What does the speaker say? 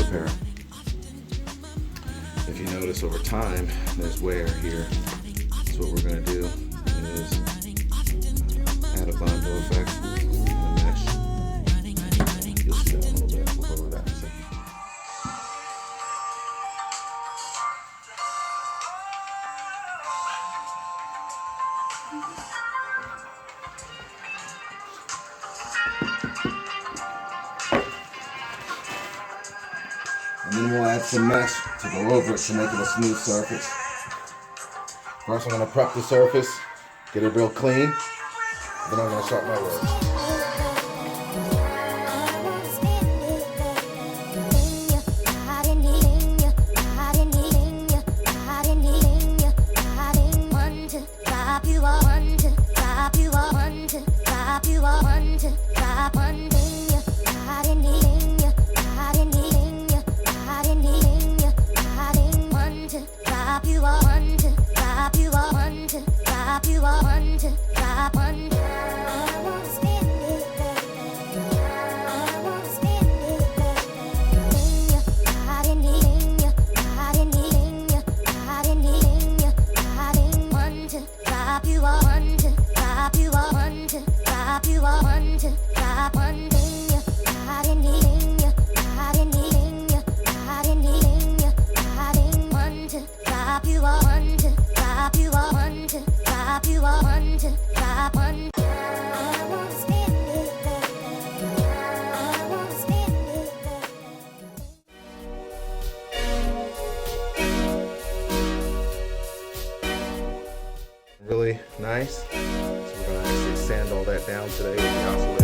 repair. If you notice over time, there's wear here. So what we're going to do is add a bundle effect and a mesh. You'll see that in a little bit. We'll go over that in a second. And then we'll add some mesh to go over it to make it a smooth surface. First I'm going to prep the surface, get it real clean, then I'm going to start my work. Really nice. So we're going to actually sand all that down today with the oscillator.